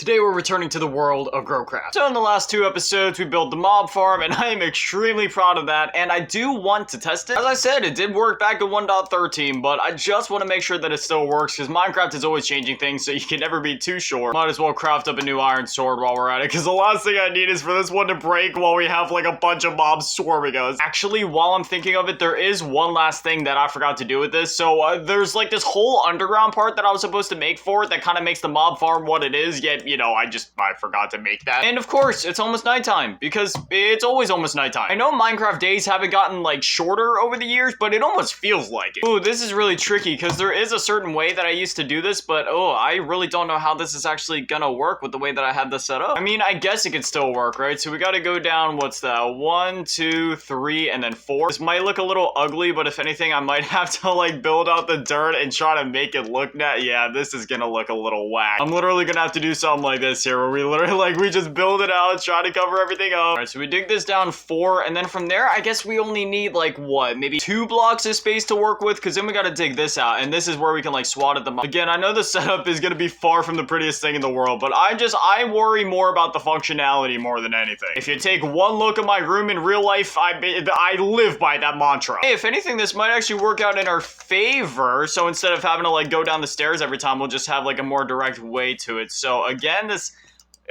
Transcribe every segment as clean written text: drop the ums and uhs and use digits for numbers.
Today we're returning to the world of GroCraft. So in the last two episodes we built the mob farm and I am extremely proud of that and I do want to test it. As I said, it did work back in 1.13, but I just want to make sure that it still works because Minecraft is always changing things, so you can never be too sure. Might as well craft up a new iron sword while we're at it, because the last thing I need is for this one to break while we have like a bunch of mobs swarming us. Actually, while I'm thinking of it, there is one last thing that I forgot to do with this. So there's like this whole underground part that I was supposed to make for it that kind of makes the mob farm what it is, yet you know, I forgot to make that. And of course, it's almost nighttime, because it's always almost nighttime. I know Minecraft days haven't gotten like shorter over the years, but it almost feels like it. Ooh, this is really tricky, because there is a certain way that I used to do this, but I really don't know how this is actually gonna work with the way that I have this set up. I mean, I guess it could still work, right? So we gotta go down, what's that? 1, 2, 3, and then 4. This might look a little ugly, but if anything, I might have to like build out the dirt and try to make it look net. Yeah, this is gonna look a little whack. I'm literally gonna have to do something like this here, where we literally like we just build it out, try to cover everything up. All right, so we dig this down 4, and then from there I guess we only need like what, maybe 2 blocks of space to work with, because then we got to dig this out, and this is where we can like swat at them. Again, I know the setup is going to be far from the prettiest thing in the world, but I worry more about the functionality more than anything. If you take one look at my room in real life, I live by that mantra. Hey, if anything, this might actually work out in our favor, so instead of having to like go down the stairs every time, we'll just have like a more direct way to it. So again,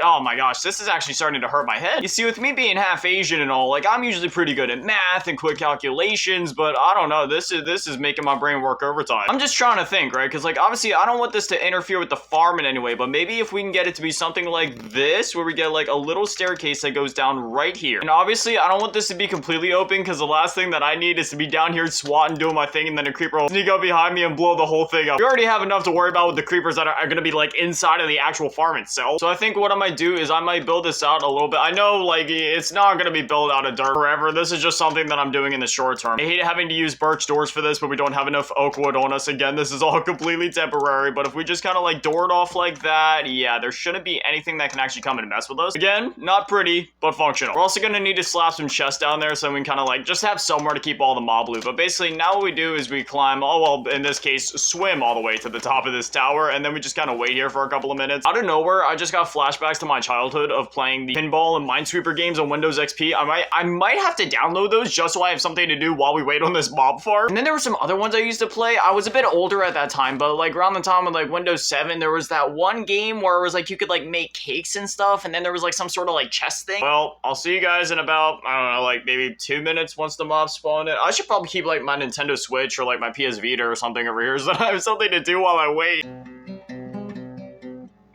oh my gosh, this is actually starting to hurt my head. You see, with me being half Asian and all, like, I'm usually pretty good at math and quick calculations, but I don't know, this is making my brain work overtime. I'm just trying to think, right? Because, like, obviously, I don't want this to interfere with the farm in any way, but maybe if we can get it to be something like this, where we get, like, a little staircase that goes down right here. And obviously, I don't want this to be completely open, because the last thing that I need is to be down here swatting, doing my thing, and then a creeper will sneak up behind me and blow the whole thing up. We already have enough to worry about with the creepers that are going to be, like, inside of the actual farm itself. So I think what I might do is I might build this out a little bit. I know, like, it's not going to be built out of dirt forever. This is just something that I'm doing in the short term. I hate having to use birch doors for this, but we don't have enough oak wood on us. Again, this is all completely temporary, but if we just kind of, like, door it off like that, yeah, there shouldn't be anything that can actually come and mess with us. Again, not pretty, but functional. We're also going to need to slap some chests down there so we can kind of, like, just have somewhere to keep all the mob loot. But basically, now what we do is we climb, oh, well, in this case, swim all the way to the top of this tower, and then we just kind of wait here for a couple of minutes. Out of nowhere, I just got flashbacks to my childhood of playing the pinball and Minesweeper games on Windows XP. I might have to download those just so I have something to do while we wait on this mob farm. And then there were some other ones I used to play. I was a bit older at that time, but like around the time of like Windows 7, there was that one game where it was like you could like make cakes and stuff, and then there was like some sort of like chess thing. Well, I'll see you guys in about, I don't know, like maybe 2 minutes once the mob spawn in. I should probably keep like my Nintendo Switch or like my PS Vita or something over here so that I have something to do while I wait.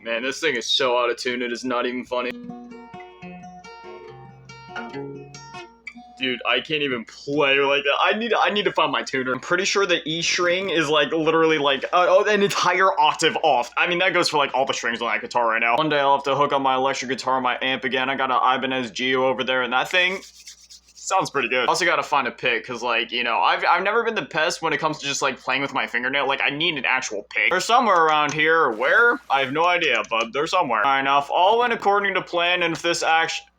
Man, this thing is so out of tune, it is not even funny. Dude, I can't even play like that. I need to find my tuner. I'm pretty sure the E string is like literally like an entire octave off. I mean, that goes for like all the strings on that guitar right now. One day I'll have to hook up my electric guitar and my amp again. I got an Ibanez Geo over there, and that thing sounds pretty good. Also gotta find a pick, because like, you know, I've never been the best when it comes to just like playing with my fingernail. Like, I need an actual pick. They're somewhere around here. Where? I have no idea, but they're somewhere. Alright, now if all went according to plan, and if this actually...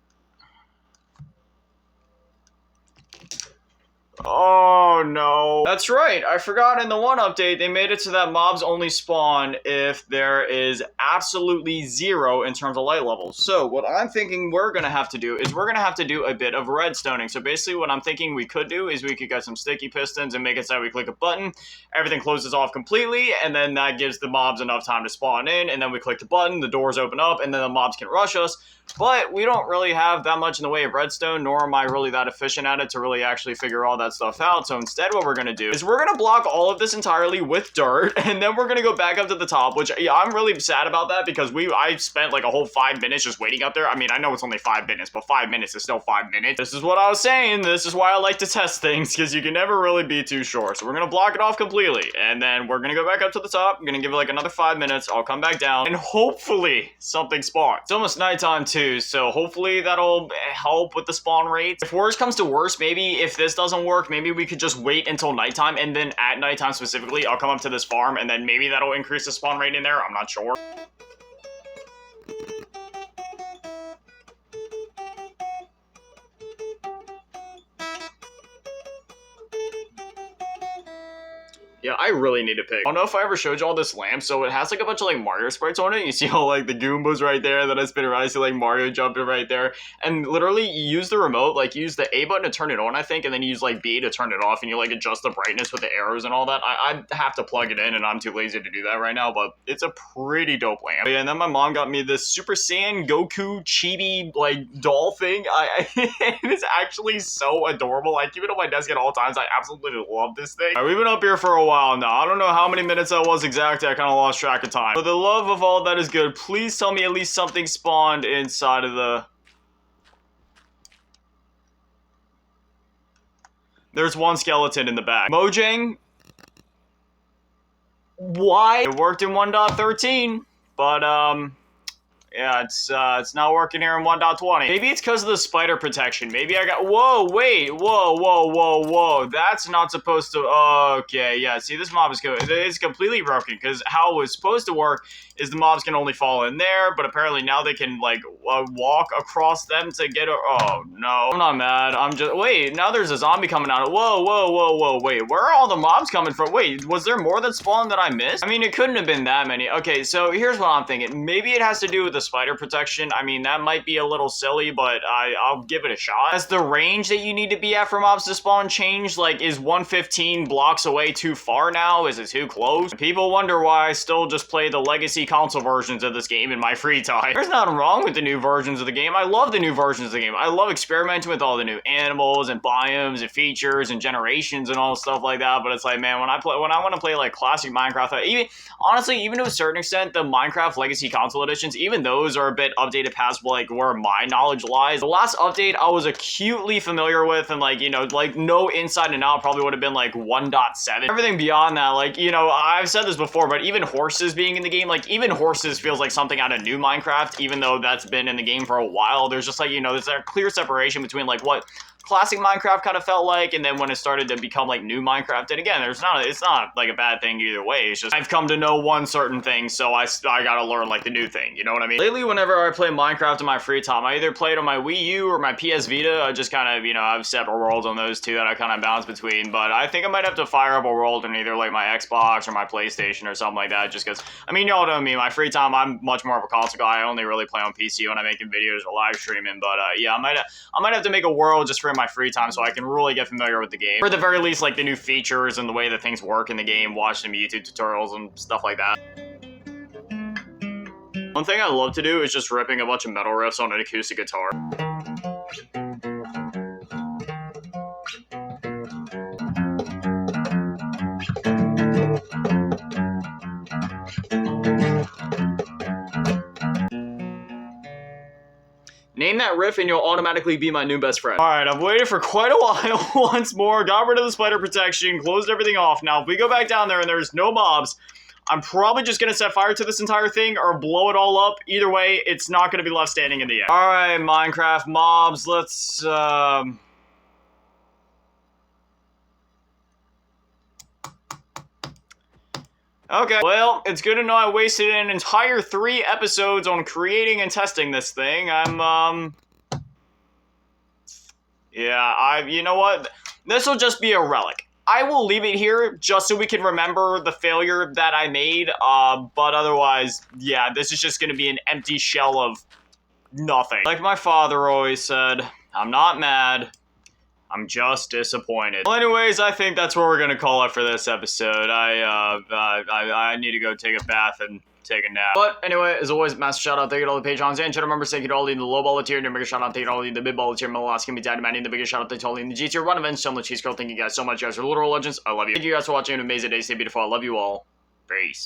Oh no. That's right, I forgot in the one update they made it so that mobs only spawn if there is absolutely 0 in terms of light levels. So what I'm thinking we're gonna have to do is we're gonna have to do a bit of redstoning. So basically what I'm thinking we could do is we could get some sticky pistons and make it so that we click a button, everything closes off completely, and then that gives the mobs enough time to spawn in, and then we click the button, the doors open up, and then the mobs can rush us. But we don't really have that much in the way of redstone, nor am I really that efficient at it to really actually figure all that stuff out. So instead what we're going to do is we're going to block all of this entirely with dirt, and then we're going to go back up to the top, which, yeah, I'm really sad about that, because I spent like a whole 5 minutes just waiting up there. I mean, I know it's only 5 minutes, but 5 minutes is still 5 minutes. This is what I was saying. This is why I like to test things, because you can never really be too sure. So we're going to block it off completely, and then we're going to go back up to the top. I'm going to give it like another 5 minutes. I'll come back down, and hopefully something spawns. It's almost nighttime too, so hopefully that'll help with the spawn rates. If worse comes to worse, maybe if this doesn't work, maybe we could just wait until nighttime, and then at nighttime specifically, I'll come up to this farm, and then maybe that'll increase the spawn rate in there. I'm not sure. Yeah, I really need to pick. I don't know if I ever showed you all this lamp, so it has like a bunch of like Mario sprites on it. You see all like the Goombas right there that I spin around. I see like Mario jumping right there. And literally you use the remote, like you use the A button to turn it on, I think, and then you use like B to turn it off, and you like adjust the brightness with the arrows and all that. I have to plug it in, and I'm too lazy to do that right now, but it's a pretty dope lamp. Yeah, and then my mom got me this Super Saiyan Goku chibi like doll thing. It's actually so adorable. I keep it on my desk at all times. I absolutely love this thing. All right, we've been up here for a while now. I don't know how many minutes that was exactly. I kind of lost track of time. For the love of all that is good, please tell me at least something spawned inside of the... There's one skeleton in the back. Mojang? Why? It worked in 1.13, but yeah, it's not working here in 1.20. Maybe it's because of the spider protection. Maybe I got... Whoa, wait. Whoa. That's not supposed to... Okay, yeah. See, this mob is it's completely broken, because how it was supposed to work is the mobs can only fall in there, but apparently now they can, like, walk across them to get... Oh, no. I'm not mad. I'm just... Wait, now there's a zombie coming out. Whoa. Wait, where are all the mobs coming from? Wait, was there more that spawned that I missed? I mean, it couldn't have been that many. Okay, so here's what I'm thinking. Maybe it has to do with the spider protection. I mean, that might be a little silly, but I'll give it a shot. Has the range that you need to be at for mobs to spawn changed? Like, is 115 blocks away too far now? Is it too close? People wonder why I still just play the legacy console versions of this game in my free time. There's nothing wrong with the new versions of the game. I love the new versions of the game. I love experimenting with all the new animals and biomes and features and generations and all stuff like that, but it's like, man, when I want to play like classic Minecraft, honestly, even to a certain extent, the Minecraft Legacy Console Editions, even those are a bit updated past like where my knowledge lies. The last update I was acutely familiar with, and like, you know, like no inside and out probably would have been like 1.7. Everything beyond that, like, you know, I've said this before, but even horses being in the game, like even horses feels like something out of new Minecraft, even though that's been in the game for a while. There's just like, you know, there's a clear separation between like what classic Minecraft kind of felt like, and then when it started to become like new Minecraft. And again, it's not like a bad thing either way. It's just I've come to know one certain thing, so I gotta learn like the new thing. You know what I mean? Lately, whenever I play Minecraft in my free time, I either play it on my Wii U or my PS Vita. I just kind of, you know, I have separate worlds on those two that I kind of bounce between. But I think I might have to fire up a world on either like my Xbox or my PlayStation or something like that. Just because, I mean, y'all know me. My free time, I'm much more of a console guy. I only really play on PC when I'm making videos or live streaming. But yeah, I might have to make a world just for my free time so I can really get familiar with the game. Or at the very least, like the new features and the way that things work in the game, watch some YouTube tutorials and stuff like that. One thing I love to do is just ripping a bunch of metal riffs on an acoustic guitar. Name that riff and you'll automatically be my new best friend. Alright, I've waited for quite a while once more, got rid of the spider protection, closed everything off. Now, if we go back down there and there's no mobs, I'm probably just going to set fire to this entire thing or blow it all up. Either way, it's not going to be left standing in the end. Alright, Minecraft mobs, let's, Okay, well, it's good to know I wasted an entire 3 episodes on creating and testing this thing. Yeah, you know what? This will just be a relic. I will leave it here just so we can remember the failure that I made, but otherwise, yeah, this is just gonna be an empty shell of nothing. Like my father always said, I'm not mad. I'm just disappointed. Well, anyways, I think that's where we're gonna call it for this episode. I need to go take a bath and take a nap. But anyway, as always, massive shout out, thank you to all the Patrons and channel members. Thank you to all in the low ball tier, and a bigger shout out, thank you to all in the mid ball tier, Malaskin, me dad, Manny, the biggest shout out, thank you to all in the G tier, run events, Cheese Girl. Thank you guys so much, you guys are literal legends. I love you. Thank you guys for watching. An amazing day. Stay beautiful. I love you all. Peace.